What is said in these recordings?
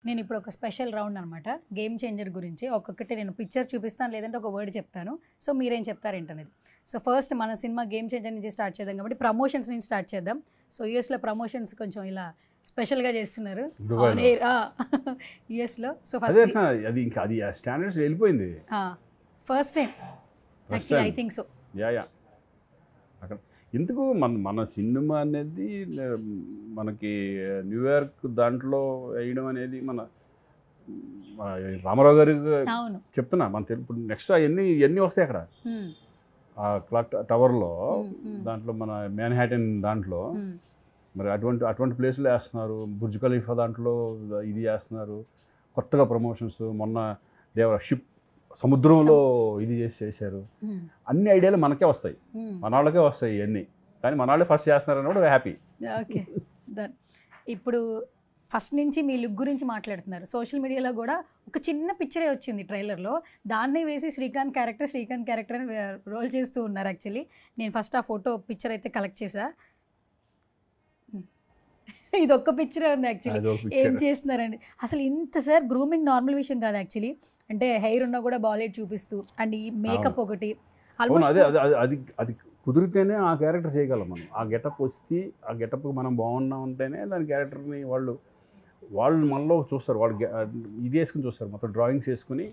నేను ఇప్పుడు ఒక స్పెషల్ రౌండ్ అనమాట, గేమ్ చేంజర్ గురించి. ఒక్కొక్కటి నేను పిక్చర్ చూపిస్తాను, లేదంటే ఒక వర్డ్ చెప్తాను. సో మీరేం చెప్తారు ఏంటనేది. సో ఫస్ట్ మన సినిమా గేమ్ చేంజర్ నుంచి స్టార్ట్ చేద్దాం కాబట్టి ప్రమోషన్స్ నుంచి స్టార్ట్ చేద్దాం. సో యూఎస్లో ప్రమోషన్స్ కొంచెం ఇలా స్పెషల్గా చేస్తున్నారు యూఎస్లో. సో ఫస్ట్ అది ఇంకా అది స్టాండర్డ్స్ వెళ్ళిపోయింది. First time actually I think so. Yeah అక్కడ ఎందుకు మన సినిమా అనేది మనకి న్యూయార్క్ దాంట్లో వేయడం అనేది మన రామారావు గారి చెప్తున్నా మన తెలుగు నెక్స్ట్ ఎన్ని వస్తాయి అక్కడ ఆ క్లాక్ టవర్లో దాంట్లో మన మ్యాన్హాటన్ దాంట్లో మరి అటువంటి ప్లేస్లో వేస్తున్నారు. బుర్జ్ ఖలీఫా దాంట్లో ఇది చేస్తున్నారు, కొత్తగా ప్రమోషన్స్. మొన్న షిప్ సముద్రంలో ఇది చేశారు. అన్ని ఐడియాలు మనకే వస్తాయి, మన వాళ్ళకే వస్తాయి ఇవన్నీ. కానీ మన వాళ్ళే ఫస్ట్ చేస్తున్నారని కూడా హ్యాపీ. ఓకే ఇప్పుడు ఫస్ట్ నుంచి మీ లుక్ గురించి మాట్లాడుతున్నారు. సోషల్ మీడియాలో కూడా ఒక చిన్న పిక్చరే వచ్చింది ట్రైలర్లో, దాన్ని వేసి శ్రీకాంత్ క్యారెక్టర్ అని రోల్ చేస్తూ ఉన్నారు. యాక్చువల్లీ నేను ఫస్ట్ ఆ ఫోటో పిక్చర్ అయితే కలెక్ట్ చేసా. ఇది ఒక్క పిక్చరే ఉంది యాక్చువల్లీ. ఏం చేస్తున్నారండి అసలు ఇంత సార్? గ్రూమింగ్ నార్మల్ విషయం కాదు యాక్చువల్లీ. అంటే హెయిర్ ఉన్నా కూడా బాలెట్ చూపిస్తూ అండ్ ఈ మేకప్ ఒకటి అది కుదిరితేనే ఆ క్యారెక్టర్ చేయగలం మనం. ఆ గెటప్ వస్తే ఆ గెటప్కి మనం బాగున్నాం ఉంటేనే దాని క్యారెక్టర్ని వాళ్ళు మనలో చూస్తారు. వాళ్ళు ఇది వేసుకుని చూస్తారు, మొత్తం డ్రాయింగ్స్ వేసుకుని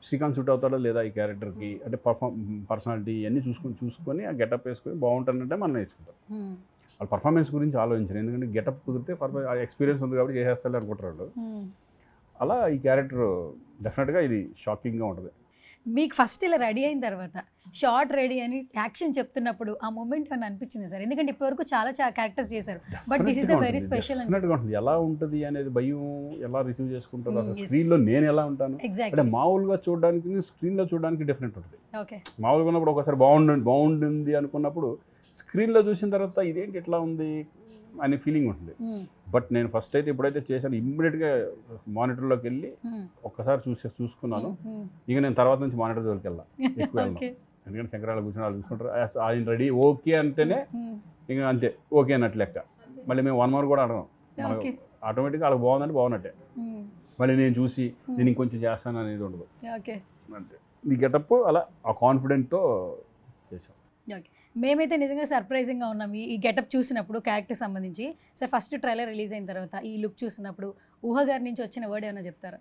శ్రీకాంత్ సూట్ అవుతాడో లేదా ఈ క్యారెక్టర్కి, అంటే పర్సనాలిటీ ఇవన్నీ చూసుకొని ఆ గెటప్ వేసుకొని బాగుంటానంటే మనం వేసుకుంటాం. వాళ్ళ పర్ఫార్మెన్స్ గురించి ఆలోచించారు, ఎందుకంటే గెటప్ కుదిరితే ఎక్స్పీరియన్స్ ఉంది కాబట్టి చేసేస్తారు అనుకుంటారు వాళ్ళు. అలా ఈ క్యారెక్టర్ డెఫినెట్గా ఇది షాకింగ్గా ఉంటుంది. మీకు ఫస్ట్ ఇలా రెడీ అయిన తర్వాత షార్ట్ రెడీ అని యాక్షన్ చెప్తున్నప్పుడు ఆ మూమెంట్ అని అనిపించింది సార్? ఎందుకంటే ఇప్పటివరకు చాలా క్యారెక్టర్స్ చేశారు, but this is the very special. ఉంటుంది ఎలా ఉంటుంది అనేది భయం, ఎలా రిసీవ్ చేసుకుంటారు అసలు స్క్రీన్లో నేను ఎలా ఉంటాను అంటే మామూలుగా చూడడానికి స్క్రీన్లో చూడడానికి డిఫరెంట్ ఉంటుంది. మామూలుగా ఉన్నప్పుడు ఒకసారి బాగుంటుంది అనుకున్నప్పుడు స్క్రీన్లో చూసిన తర్వాత ఇదేంటి ఇట్లా ఉంది అనే ఫీలింగ్ ఉంటుంది. బట్ నేను ఫస్ట్ అయితే ఎప్పుడైతే చేశాను ఇమ్మీడియట్గా మానిటర్లోకి వెళ్ళి ఒక్కసారి చూసుకున్నాను. ఇక నేను తర్వాత నుంచి మానిటర్ జోలికి ఎక్కువ వెళ్ళాను, ఎందుకంటే శంకరాలు కూర్చొని వాళ్ళు చూసుకుంటారు. ఆయన రెడీ ఓకే అంటేనే ఇక అంతే ఓకే అన్నట్టు లెక్క. మళ్ళీ మేము 1 hour కూడా అడగం, ఆటోమేటిక్గా వాళ్ళకి బాగుందంటే బాగున్నట్టే. మళ్ళీ నేను చూసి నేను ఇంకొంచెం చేస్తాను అనేది ఉండదు. అంతే ఈ గెటప్ అలా ఆ కాన్ఫిడెంట్తో చేశాం. మేమైతే నిజంగా సర్ప్రైజింగ్గా ఉన్నాం ఈ గెటప్ చూసినప్పుడు క్యారెక్టర్ సంబంధించి. సార్ ఫస్ట్ ట్రైలర్ రిలీజ్ అయిన తర్వాత ఈ లుక్ చూసినప్పుడు ఊహ గారి నుంచి వచ్చిన వర్డ్ ఏమైనా చెప్తారా?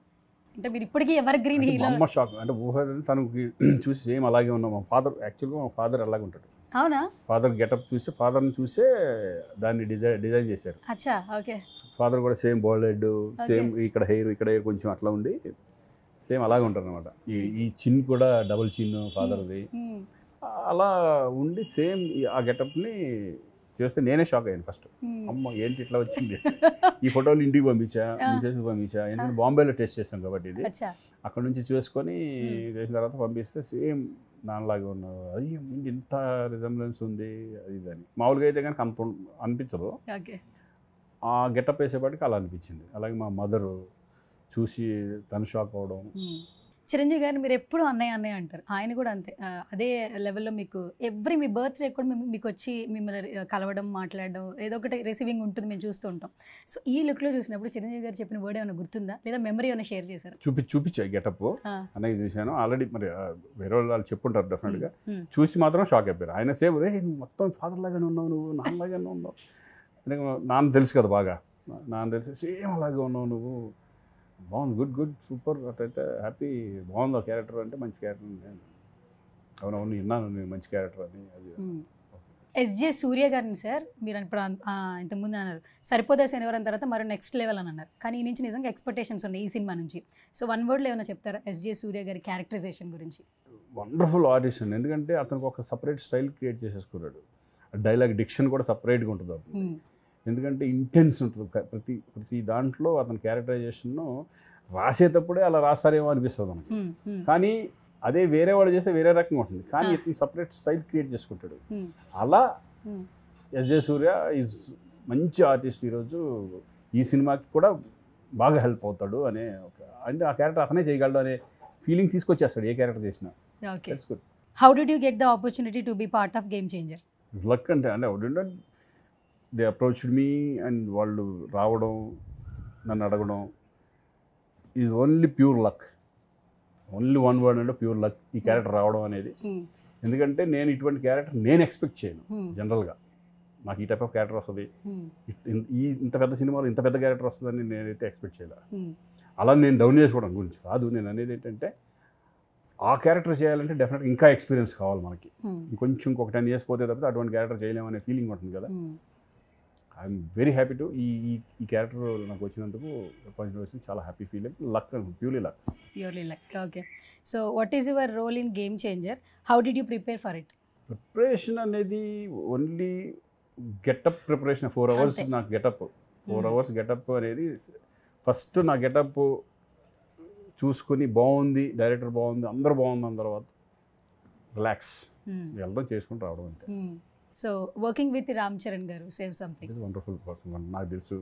అంటే మీరు ఇప్పటికీ ఎవర్ గ్రీన్ హీరో. అమ్మ షాక్ అంటే ఊహ తనకి చూసి సేమ్ అలాగే ఉన్నాం. మా ఫాదర్ యాక్చువల్గా మా ఫాదర్ అలాగే ఉంటాడు. అవునా? ఫాదర్ గెటప్ చూసి ఫాదర్ని చూసే దాన్ని డిజైన్ చేశారు. అచ్చా ఓకే. ఫాదర్ కూడా సేమ్ బాల్డ్, సేమ్ ఇక్కడ హెయిర్ కొంచెం అట్లా ఉండి సేమ్ అలాగే ఉంటారు అనమాట. ఈ చిన్ కూడా డబుల్ చిన్ ఫాదర్ది అలా ఉండి సేమ్ ఆ గెటప్ని చేస్తే నేనే షాక్ అయ్యాను ఫస్ట్. అమ్మ ఏంటి ఇట్లా వచ్చింది. ఈ ఫోటోలు ఇంటికి పంపించా, ఎందుకంటే బాంబేలో టెస్ట్ చేసాం కాబట్టి ఇది అక్కడ నుంచి చూసుకొని చేసిన తర్వాత పంపిస్తే సేమ్ దానిలాగే ఉన్నారు. అది ఇంత రిజంబ్లెన్స్ ఉంది అది ఇదని. మామూలుగా అయితే కానీ అంత అనిపించదు, ఆ గెటప్ వేసేపాటికి అలా అనిపించింది. అలాగే మా మదరు చూసి తను షాక్ అవడం. చిరంజీవి గారిని మీరు ఎప్పుడు అన్నయ్య అంటారు, ఆయన కూడా అంతే. అదే లెవెల్లో మీకు మీ బర్త్డే కూడా మీకు వచ్చి మిమ్మల్ని కలవడం, మాట్లాడడం, ఏదో ఒకటి రిసీవింగ్ ఉంటుంది, మేము చూస్తూ ఉంటాం. సో ఈ లుక్లో చూసినప్పుడు చిరంజీవి గారు చెప్పిన వర్డ్ ఏమైనా గుర్తుందా, లేదా మెమరీ ఏమైనా షేర్ చేశారు? చూపించాయి గెటప్ అనేది చూశాను ఆల్రెడీ. మరి వేరే వాళ్ళు చెప్పుంటారు డెఫినెట్గా, చూసి మాత్రం షాక్ అయిపోయారు. ఆయన సేమ్ నువ్వు మొత్తం ఫాదర్ లాగానే ఉన్నావు, నువ్వు నాన్నలాగానే ఉన్నావు. నాన్న తెలుసు కదా బాగా, నాన్న తెలిసి సేమ్ అలాగే ఉన్నావు నువ్వు, బాగుంది, గుడ్ సూపర్. అట్లయితే హ్యాపీ, బాగుంది ఆ క్యారెక్టర్ అంటే మంచి క్యారెక్టర్. అవునవును విన్నాను నేను మంచి క్యారెక్టర్ అని. అది ఎస్జే సూర్య గారిని సార్ మీరు ఇప్పుడు ఇంతకుముందు అన్నారు సరిపోదా శనివారం తర్వాత మరో నెక్స్ట్ లెవెల్ అని అన్నారు, కానీ ఈ నుంచి నిజంగా ఎక్స్పెక్టేషన్స్ ఉన్నాయి ఈ సినిమా నుంచి. సో 1 wordలో ఏమైనా చెప్తారా ఎస్జే సూర్య గారి క్యారెక్టరైజేషన్ గురించి? వండర్ఫుల్ ఆడిషన్, ఎందుకంటే అతనికి ఒక సపరేట్ స్టైల్ క్రియేట్ చేసేసుకున్నాడు. డైలాగ్ డిక్షన్ కూడా సపరేట్గా ఉంటుంది అప్పుడు, ఎందుకంటే ఇంటెన్స్ ఉంటుంది ప్రతి దాంట్లో. అతని క్యారెక్టరైజేషన్ రాసేటప్పుడే అలా రాస్తారేమో అనిపిస్తుంది మనకి, కానీ అదే వేరే వాడు చేస్తే వేరే రకంగా ఉంటుంది. కానీ ఇతను సపరేట్ స్టైల్ క్రియేట్ చేసుకుంటాడు. అలా ఎస్జే సూర్య ఈజ్ మంచి ఆర్టిస్ట్. ఈరోజు ఈ సినిమాకి కూడా బాగా హెల్ప్ అవుతాడు అనే అంటే ఆ క్యారెక్టర్ అతనే చేయగలడు అనే ఫీలింగ్ తీసుకొచ్చేస్తాడు ఏ క్యారెక్టర్ చేసినా. How did you get the opportunity to be part of game changer? Luck అంటే దే అప్రోచ్డ్ మీ అండ్ వాళ్ళు రావడం, నన్ను అడగడం, is only pure luck. Only one word అంటే ప్యూర్ లక్ ఈ క్యారెక్టర్ రావడం అనేది. ఎందుకంటే నేను ఇటువంటి క్యారెక్టర్ నేను ఎక్స్పెక్ట్ చేయను జనరల్గా. నాకు ఈ టైప్ ఆఫ్ క్యారెక్టర్ వస్తుంది, ఇంత పెద్ద సినిమాలో ఇంత పెద్ద క్యారెక్టర్ వస్తుందని నేనైతే ఎక్స్పెక్ట్ చేయలేదు. అలా నేను డౌన్ చేసుకోవడం గురించి కాదు, నేను అనేది ఏంటంటే ఆ క్యారెక్టర్ చేయాలంటే డెఫినెట్గా ఇంకా ఎక్స్పీరియన్స్ కావాలి మనకి. ఇంకొక 10 years పోతే తప్పితే అటువంటి క్యారెక్టర్ చేయలేమనే ఫీలింగ్ ఉంటుంది కదా. ఐఎమ్ వెరీ హ్యాపీ టు ఈ క్యారెక్టర్ నాకు వచ్చినందుకు వచ్చింది, చాలా happy feeling. Luck, purely luck. Purely luck. Okay. So what is your role in Game Changer? How did you prepare for it? Preparation అనేది ఓన్లీ గెటప్ ప్రిపరేషన్. 4 hours నాకు getup, 4 hours getup అనేది. First నా getup చూసుకొని బాగుంది, డైరెక్టర్ బాగుంది, అందరూ బాగుంది అన్న తర్వాత రిలాక్స్ వెళ్ళడం, చేసుకుని రావడం అంతే. So working with Ram Charan గారు, సేవ్ సంథింగ్. వండర్ఫుల్ పర్సన్, నాకు తెలుసు.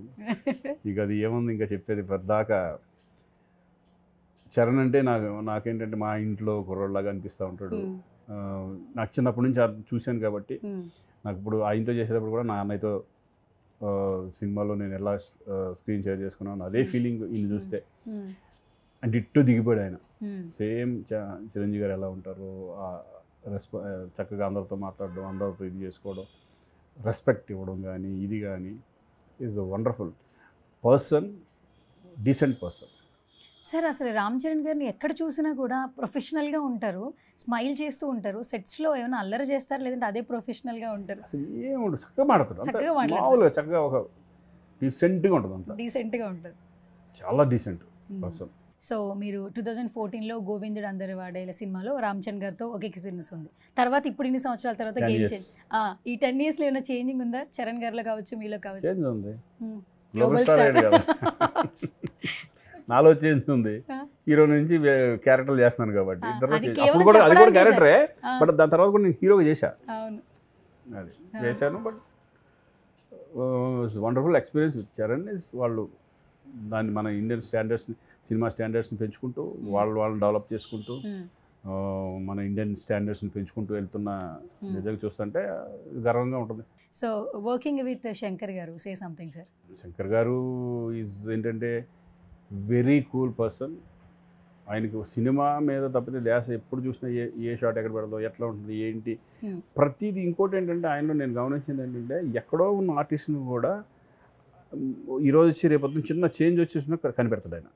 ఇక అది ఏముంది ఇంకా చెప్పేది పెద్దాకా. చరణ్ అంటే నాకేంటంటే మా ఇంట్లో కుర్రోళ్ళలాగా అనిపిస్తూ ఉంటాడు. నాకు చిన్నప్పటి నుంచి చూశాను కాబట్టి నాకు ఇప్పుడు ఆయనతో చేసేటప్పుడు కూడా నా అన్నయ్యతో సినిమాలో నేను ఎలా స్క్రీన్ షేర్ చేసుకున్నాను అదే ఫీలింగ్ ఈయన చూస్తే. అండ్ ఇట్టు దిగిపోయాడు ఆయన. సేమ్ చిరంజీవి గారు ఎలా ఉంటారో చక్కగా అందరితో మాట్లాడడం, అందరితో ఇది చేసుకోవడం, రెస్పెక్ట్ ఇవ్వడం కానీ ఇది కానీ is a wonderful person, decent person. Sir అసలు రామ్ చరణ్ గారిని ఎక్కడ చూసినా కూడా ప్రొఫెషనల్గా ఉంటారు, స్మైల్ చేస్తూ ఉంటారు. సెట్స్లో ఏమైనా అల్లరి చేస్తారు లేదంటే అదే ప్రొఫెషనల్గా ఉంటారు? అసలు ఏముంటుంది, చక్కగా మాట్లాడతారు, మామూలుగా చక్కగా ఒక డీసెంట్గా ఉంటుంది, అంతా డీసెంట్గా ఉంటుంది, చాలా డీసెంట్ పర్సన్. సో మీరు 2014లో గోవిందుడు అందరి వాడేల సినిమాలో రామ్ చరణ్ గారితో ఒక ఎక్స్పీరియన్స్ ఉంది. తర్వాత ఇప్పుడు ఇన్ని సంవత్సరాల తర్వాత గేమ్ చేంజ్, ఈ 10 yearsలో ఏమైనా చేంజింగ్ ఉందా చరణ్ గారిలో కావచ్చు, మీలో కావచ్చు? చేంజ్ ఉంది, గ్లోబల్ స్టార్ కదా. నాలో చేంజ్ ఉంది. హీరో నుంచి క్యారెక్టర్లు చేస్తున్నాను కాబట్టి అప్పుడు కూడా అది కూడా క్యారెక్టరే, బట్ దాని తర్వాత కూడా నేను హీరోగా అది చేశాను. But wonderful experience with Charan. వాళ్ళు దాన్ని మన ఇండియన్ స్టాండర్డ్స్ని, సినిమా స్టాండర్డ్స్ని పెంచుకుంటూ వాళ్ళని డెవలప్ చేసుకుంటూ మన ఇండియన్ స్టాండర్డ్స్ని పెంచుకుంటూ వెళ్తున్న నిజంగా చూస్తుంటే గర్వంగా ఉంటుంది. సో వర్కింగ్ విత్ శంకర్ గారు, సే సంథింగ్ సార్. శంకర్ గారు ఈజ్ ఏంటంటే వెరీ కూల్ పర్సన్. ఆయనకి సినిమా మీద తప్పితే ధ్యాస ఎప్పుడు చూసినా ఏ షాట్ ఎక్కడ పెడతాం, ఎట్లా ఉంటుంది, ఏంటి ప్రతిదీ. ఇంకోటి ఏంటంటే ఆయనలో నేను గమనించింది ఏంటంటే ఎక్కడో ఉన్న ఆర్టిస్ట్ని కూడా ఈరోజు వచ్చి రేపొద్దున చిన్న చేంజ్ వచ్చేసినా కనిపెడతాడు ఆయన,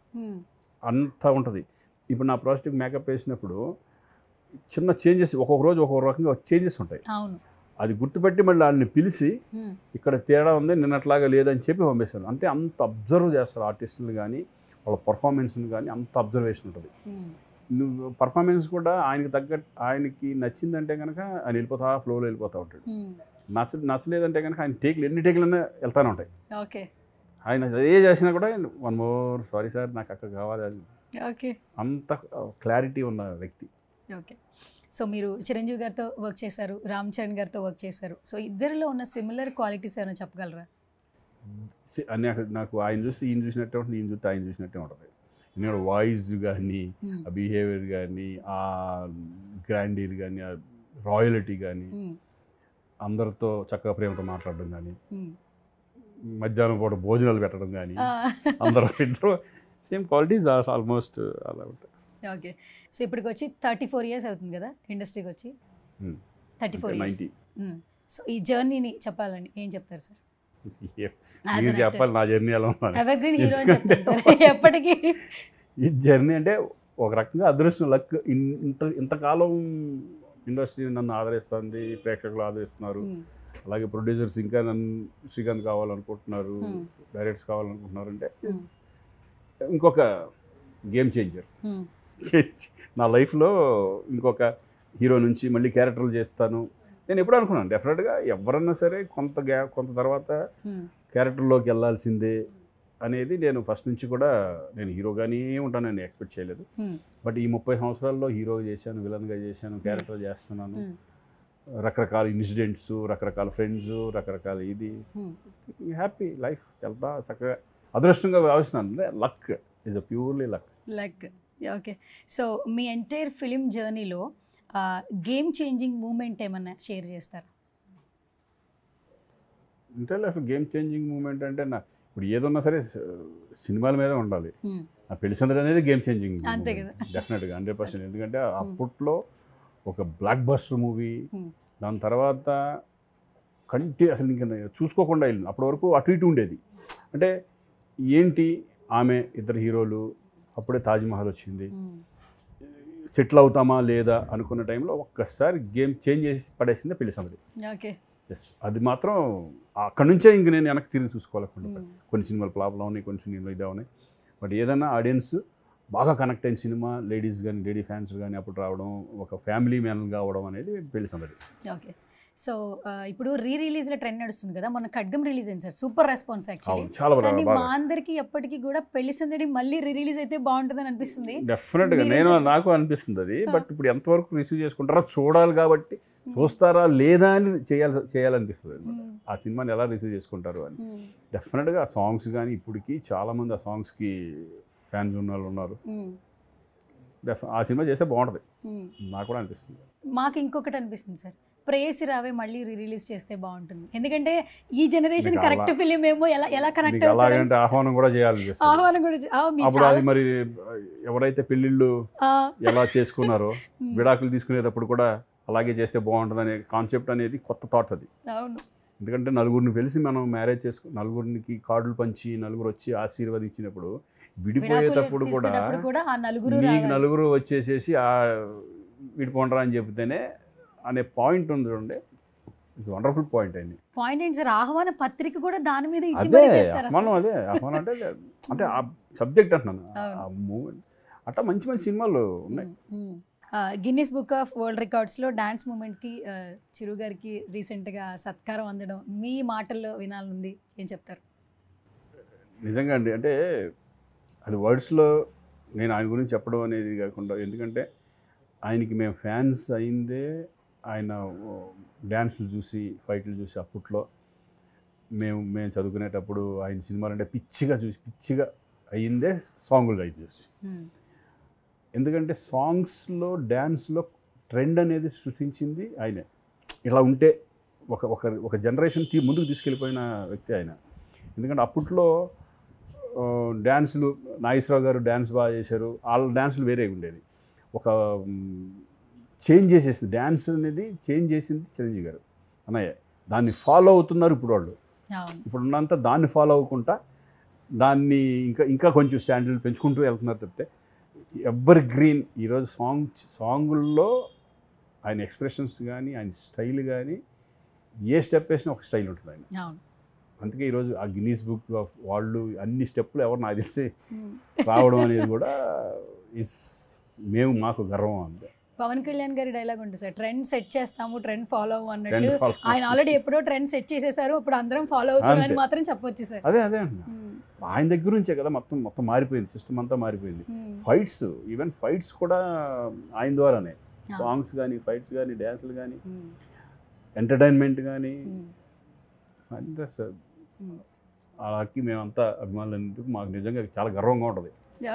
అంతా ఉంటుంది. ఇప్పుడు నా ప్రాజెక్ట్కి మేకప్ వేసినప్పుడు చిన్న చేంజెస్, ఒక్కొక్క రోజు ఒక్కొక్క రకంగా చేంజెస్ ఉంటాయి. అది గుర్తుపెట్టి మళ్ళీ వాళ్ళని పిలిచి ఇక్కడ తేడా ఉంది, నిన్నట్లాగా లేదని చెప్పి పంపిస్తాను. అంటే అంత అబ్జర్వ్ చేస్తారు ఆర్టిస్టులు కానీ, వాళ్ళ పర్ఫార్మెన్స్ని కానీ, అంత అబ్జర్వేషన్ ఉంటుంది. నువ్వు పర్ఫార్మెన్స్ కూడా ఆయనకి నచ్చిందంటే కనుక ఆయన ఫ్లోలో వెళ్ళిపోతూ ఉంటాడు. నచ్చలేదంటే కనుక ఆయన ఎన్ని టేకులన్నా వెళ్తానే ఉంటాయి. ఆయన ఏ చేసినా కూడా 1 more, సారీ సార్ నాకు అక్కడ కావాలి, అది అంత క్లారిటీ ఉన్న వ్యక్తి. ఓకే. సో మీరు చిరంజీవి గారితో వర్క్ చేశారు, రామ్ చరణ్ గారితో వర్క్ చేశారు. సో ఇద్దరిలో ఉన్న సిమిలర్ క్వాలిటీస్ ఏమైనా చెప్పగలరా? అన్నీ నాకు ఆయన చూస్తే ఈయన చూసినట్టే ఉంటుంది, ఈయన చూస్తే ఆయన చూసినట్టే ఉంటుంది. ఎందుకంటే వాయిస్ కానీ, ఆ బిహేవియర్ కానీ, ఆ గ్రాండీర్ కానీ, ఆ రాయలిటీ కానీ, అందరితో చక్కగా ప్రేమతో మాట్లాడడం కానీ, మధ్యాహ్నం పూట భోజనాలు పెట్టడం కానీ, ఇద్దరు సేమ్ క్వాలిటీస్ ఆల్మోస్ట్ అలా ఉంటాయి. ఓకే. సో ఇప్పటికి వచ్చి 34 years అవుతుంది కదా ఇండస్ట్రీకి వచ్చి? 34 years. సో ఈ జర్నీని చెప్పాలని ఏం చెప్తారు సార్? చెప్పాలి నా జర్నీ ఎలా ఉంది. ఎవర్గ్రీన్ హీరో అని చెప్తారు సార్ ఎప్పటికీ. ఈ జర్నీ అంటే ఒక రకంగా అదృష్టం, లక్. ఇంతకాలం ఇండస్ట్రీ నన్ను ఆదరిస్తుంది, ప్రేక్షకులు ఆదరిస్తున్నారు. అలాగే ప్రొడ్యూసర్స్ ఇంకా నన్ను శ్రీకాంత్ కావాలనుకుంటున్నారు, డైరెక్టర్స్ కావాలనుకుంటున్నారు. అంటే ఇంకొక గేమ్ చేంజర్ నా లైఫ్లో. ఇంకొక హీరో నుంచి మళ్ళీ క్యారెక్టర్లు చేస్తాను నేను ఎప్పుడు అనుకున్నాను. డెఫినెట్గా ఎవరన్నా సరే కొంత తర్వాత క్యారెక్టర్లోకి వెళ్ళాల్సిందే అనేది నేను ఫస్ట్ నుంచి కూడా నేను హీరోగానే ఉంటానని ఎక్స్పెక్ట్ చేయలేదు. బట్ ఈ 30 సంవత్సరాల్లో హీరోగా చేశాను, విలన్గా చేశాను, క్యారెక్టర్ చేస్తున్నాను. రకరకాల ఇన్సిడెంట్స్, రకరకాల ఫ్రెండ్స్, రకరకాల ఇది హ్యాపీ లైఫ్ వెళ్తా చక్కగా అదృష్టంగా భావిస్తున్నాను. Luck is a purely luck. Okay. So మీ ఎంటైర్ ఫిలిం జర్నీలో గేమ్ చేంజింగ్ మూమెంట్ ఏమన్నా షేర్ చేస్తారా? Inter life game changing moment అంటే ఇప్పుడు ఏదన్నా సరే సినిమాల మీద ఉండాలి. ఆ పెళ్లి సందడి అనేది గేమ్ చేంజింగ్ డెఫినెట్గా 100%. ఎందుకంటే అప్పట్లో ఒక బ్లాక్ బస్టర్ మూవీ, దాని తర్వాత అసలు ఇంకా చూసుకోకుండా వెళ్ళింది. అప్పటి వరకు అటు ఇటు ఉండేది. అంటే ఏంటి ఆమె ఇద్దరు హీరోలు, అప్పుడే తాజ్మహల్ వచ్చింది, సెటిల్ అవుతామా లేదా అనుకున్న టైంలో ఒక్కసారి గేమ్ చేంజ్ చేసి పడేసింది పెళ్లి సందడి. ఎస్, అది మాత్రం అక్కడ నుంచే ఇంక నేను వెనక్కి తిరిగి చూసుకోవాలనుకుంటా. కొన్ని సినిమాలు ఫ్లాప్లో ఉన్నాయి, కొన్ని సినిమాలు ఇదే ఉన్నాయి. బట్ ఏదైనా ఆడియన్స్ బాగా కనెక్ట్ అయిన సినిమా, లేడీస్ కానీ లేడీ ఫ్యాన్స్ కానీ అప్పుడు రావడం, ఒక ఫ్యామిలీ మ్యాన్ కావడం అనేది పెళ్లి సందడి. ఓకే. సో ఇప్పుడు రిలీజ్లో ట్రెండ్ నడుస్తుంది కదా, మన ఖడ్గం రిలీజ్ అయింది సార్, సూపర్ రెస్పాన్స్ యాక్చువల్లీ. కానీ మా అందరికీ ఎప్పటికీ కూడా పెళ్లి సందడి మళ్ళీ రిలీజ్ అయితే బాగుంటుందని అనిపిస్తుంది. డెఫినెట్గా నాకు అనిపిస్తుంది అది. బట్ ఇప్పుడు ఎంతవరకు రిసీవ్ చేసుకుంటారో చూడాలి, కాబట్టి చూస్తారా లేదా అని చేయాలనిపిస్తుంది. ఆ సినిమాని ఎలా రిసీవ్ చేసుకుంటారు అని. డెఫినెట్గా ఆ సాంగ్స్ కానీ ఇప్పటికి చాలామంది ఆ సాంగ్స్కి ఫ్యాన్స్ ఉన్న వాళ్ళు ఉన్నారు. ఆ సినిమా చేస్తే బాగుంటుంది, నాకు కూడా అనిపిస్తుంది. మాకు ఇంకొకటి అనిపిస్తుంది సార్, ప్రేయసి రావే మళ్ళీ రిలీజ్ చేస్తే బాగుంటుంది. ఎందుకంటే ఈ జనరేషన్ కరెక్ట్ ఫిలిం ఏమో ఎలా కనెక్ట్ అలాగంటే ఆహ్వానం కూడా చేయాలి. అప్పుడు అది మరి ఎవరైతే పెళ్ళిళ్ళు ఎలా చేసుకున్నారో విడాకులు తీసుకునేటప్పుడు కూడా అలాగే చేస్తే బాగుంటుంది అనే కాన్సెప్ట్ అనేది కొత్త థాట్ అది. ఎందుకంటే నలుగురిని కలిసి మనం మ్యారేజ్ నలుగురికి కార్డులు పంచి నలుగురు వచ్చి ఆశీర్వదించినప్పుడు విడిపోయేటప్పుడు కూడా మీకు నలుగురు వచ్చేసేసి విడిపోండరా అని చెబితేనే అనే పాయింట్ ఉంది చూడండి. ఇట్స్ వండర్ఫుల్ పాయింట్ అయింది. పాయింట్ ఏంటి సార్, ఆహ్వాన పత్రిక కూడా దాని మీద మనం ఆహ్వానం అంటే ఆ సబ్జెక్ట్ అంటున్నాను. ఆ మూమెంట్ అట్లా మంచి మంచి సినిమాలు ఉన్నాయి. గిన్నిస్ బుక్ ఆఫ్ వరల్డ్ రికార్డ్స్లో డాన్స్ మూమెంట్కి చిరు గారికి రీసెంట్గా సత్కారం అందడం మీ మాటల్లో వినాలనుంది, ఏం చెప్తారు? నిజంగా అండి, అంటే అది వర్డ్స్లో నేను ఆయన గురించి చెప్పడం అనేది కాకుండా, ఎందుకంటే ఆయనకి మేము ఫ్యాన్స్ అయిందే ఆయన డ్యాన్స్లు చూసి, ఫైట్లు చూసి. అప్పట్లో మేము చదువుకునేటప్పుడు ఆయన సినిమాలు అంటే పిచ్చిగా అయ్యిందే సాంగులు రైట్ చేసి. ఎందుకంటే సాంగ్స్లో డ్యాన్స్లో ట్రెండ్ అనేది సృష్టించింది ఆయనే. ఇలా ఉంటే ఒక జనరేషన్ ముందుకు తీసుకెళ్ళిపోయిన వ్యక్తి ఆయన. ఎందుకంటే అప్పట్లో డ్యాన్సులు నాగేశ్వరరావు గారు డ్యాన్స్ బాగా చేశారు, వాళ్ళ డ్యాన్సులు వేరే ఉండేది. ఒక చేంజ్ చేసేసింది డ్యాన్స్ అనేది, చేంజ్ చేసింది చిరంజీవి గారు అన్నయ్య. దాన్ని ఫాలో అవుతున్నారు ఇప్పుడు వాళ్ళు. ఇప్పుడు ఉన్నంత దాన్ని ఫాలో అవ్వకుండా దాన్ని ఇంకా కొంచెం స్టాండర్డ్ పెంచుకుంటూ వెళ్తున్నారు తప్పితే ఎవర్ గ్రీన్. ఈరోజు సాంగుల్లో ఆయన ఎక్స్ప్రెషన్స్ కానీ, ఆయన స్టైల్ కానీ, ఏ స్టెప్ వేసినా ఒక స్టైల్ ఉంటుంది ఆయన. అందుకే ఈరోజు ఆ గిన్నీస్ బుక్ ఆఫ్ వాళ్ళు అన్ని స్టెప్పులు ఎవరు నాకు తెలిసి రావడం అనేది కూడా మాకు గర్వం. అంతే. పవన్ కళ్యాణ్ గారి డైలాగ్ ఉంటుంది సార్, ట్రెండ్ సెట్ చేస్తాము, ట్రెండ్ ఫాలో అన్నట్టు. ఆయన ఆల్రెడీ ఎప్పుడో ట్రెండ్ సెట్ చేసేసారు, ఇప్పుడు అందరం ఫాలో అవుతారు అని మాత్రం చెప్పొచ్చు సార్. అదే ఆయన దగ్గర నుంచే కదా మొత్తం మారిపోయింది, సిస్టమ్ అంతా మారిపోయింది. ఫైట్స్, ఈవెన్ ఫైట్స్ కూడా ఆయన ద్వారానే. సాంగ్స్ కానీ, ఫైట్స్ కానీ, డ్యాన్సులు కానీ, ఎంటర్టైన్మెంట్ కానీ, అంతే సార్. అలాగే మేమంతా అభిమానులు అనేందుకు మాకు నిజంగా చాలా గర్వంగా ఉంటుంది.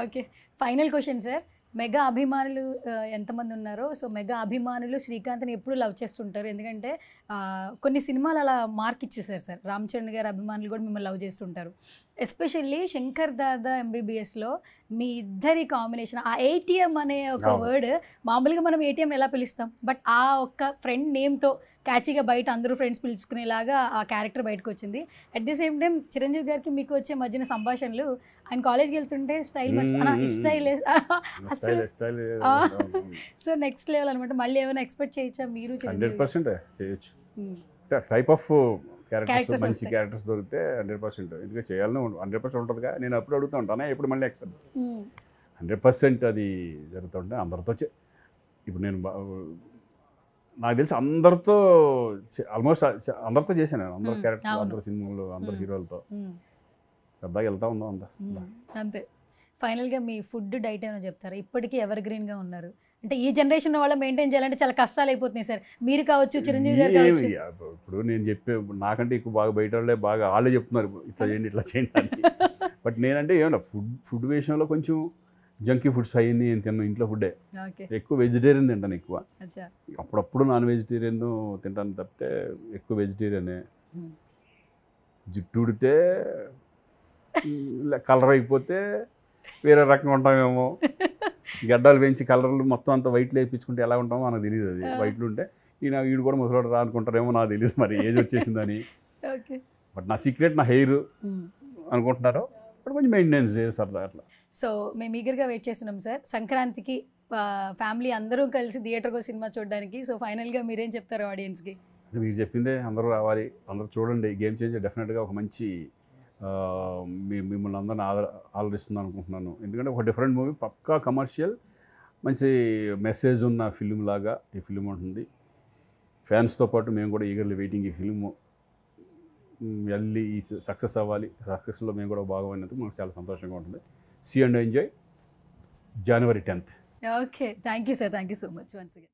Okay, final question sir. Mega అభిమానులు ఎంతమంది ఉన్నారో, సో మెగా అభిమానులు శ్రీకాంత్ని ఎప్పుడు లవ్ చేస్తుంటారు? ఎందుకంటే కొన్ని సినిమాలు అలా మార్క్ ఇచ్చేసారు సార్. రామ్ చరణ్ గారి అభిమానులు కూడా మిమ్మల్ని లవ్ చేస్తుంటారు. ఎస్పెషల్లీ శంకర్ దాదా ఎంబీబీఎస్లో మీ ఇద్దరి కాంబినేషన్, ఆ ఏటీఎం అనే ఒక వర్డ్, మామూలుగా మనం ఏటీఎం ఎలా పిలుస్తాం, బట్ ఆ ఒక్క ఫ్రెండ్ నేమ్తో క్యాచీగా బయట అందరూ ఫ్రెండ్స్ పిలుచుకునేలాగా ఆ క్యారెక్టర్ బయటకు వచ్చింది. At the same time Chiranjeevi గారికి మీకు వచ్చే మధ్యన సంభాషణలు, ఆయన కాలేజ్కి వెళ్తుంటే స్టైల్ సో నెక్స్ట్ లెవెల్ అనమాట. మళ్ళీ ఏమైనా ఎక్స్పెక్ట్ చేయొచ్చా మీరు? 100% చేయొచ్చు. టైప్ ఆఫ్ క్యారెక్టర్స్, మంచి క్యారెక్టర్స్ దొరికితే 100% ఎందుకంటే చేయాలని 100% ఉంటుందిగా. నేను అప్పుడు అడుగుతూ ఉంటాను, ఎప్పుడు మళ్ళీ నెక్స్ట్ 100% అది జరుగుతుంటే అందరితో. ఇప్పుడు నేను నాకు తెలిసి అందరితో ఆల్మోస్ట్ అందరితో చేశాను నేను. అందరు క్యారెక్టర్, అందరు సినిమాలు, అందరు హీరోలతో సరదాగా వెళ్తా ఉందాం అంతా అంతే. ఫైనల్గా మీ ఫుడ్ డైట్ ఏమైనా చెప్తారా? ఇప్పటికీ ఎవర్ గ్రీన్గా ఉన్నారు అంటే ఈ జనరేషన్ వాళ్ళ మెయింటైన్ చేయాలంటే చాలా కష్టాలు అయిపోతున్నాయి సార్. మీరు కావచ్చు, చిరంజీవి గారు కావచ్చు. ఇప్పుడు నేను చెప్పే నాకంటే ఎక్కువ బాగా బయట వాళ్ళే చెప్తున్నారు ఇట్లా చేయండి, ఇట్లా చేయండి అని. బట్ నేనంటే ఏమన్నా ఫుడ్ విషయంలో కొంచెం జంకీ ఫుడ్స్ అయ్యింది నేను తిన్నాను. ఇంట్లో ఫుడ్డే ఎక్కువ, వెజిటేరియన్ తింటాను ఎక్కువ. అప్పుడప్పుడు నాన్ వెజిటేరియన్ తింటాను తప్పితే ఎక్కువ వెజిటేరియనే. జుట్టు ఉడితే కలర్ అయిపోతే వేరే రకంగా ఉంటామేమో, గడ్డలు పెంచి కలర్లు మొత్తం అంతా వైట్లు వేయించుకుంటే ఎలా ఉంటామో మనకు తెలియదు. అది వైట్లు ఉంటే వీడు కూడా ముసలోడు రా అనుకుంటారేమో నాకు తెలియదు, మరి ఏజ్ వచ్చేసిందని. బట్ నా సీక్రెట్ నా హెయిర్ అనుకుంటున్నారు, బట్ కొంచెం మెయింటెనెన్స్ చేస్తారు అట్లా. సో మేము ఈగర్గా వెయిట్ చేస్తున్నాం సార్ సంక్రాంతికి ఫ్యామిలీ అందరూ కలిసి థియేటర్కి సినిమా చూడడానికి. సో ఫైనల్గా మీరేం చెప్తారు ఆడియన్స్కి? మీరు చెప్పిందే, అందరూ రావాలి, అందరూ చూడండి. గేమ్ చేంజర్ డెఫినెట్గా ఒక మంచి మిమ్మల్ని అందరిని ఆదరిస్తుంది అనుకుంటున్నాను. ఎందుకంటే ఒక డిఫరెంట్ మూవీ, పక్కా కమర్షియల్, మంచి మెసేజ్ ఉన్న ఫిలిం లాగా ఈ ఫిలిం ఉంటుంది. ఫ్యాన్స్తో పాటు మేము కూడా ఈగర్లీ వెయిటింగ్ ఈ ఫిలిం వెళ్ళి సక్సెస్ అవ్వాలి. సక్సెస్లో మేము కూడా భాగమైనందుకు మాకు చాలా సంతోషంగా ఉంటుంది. See and enjoy January 10th. Okay, thank you sir, thank you so much once again.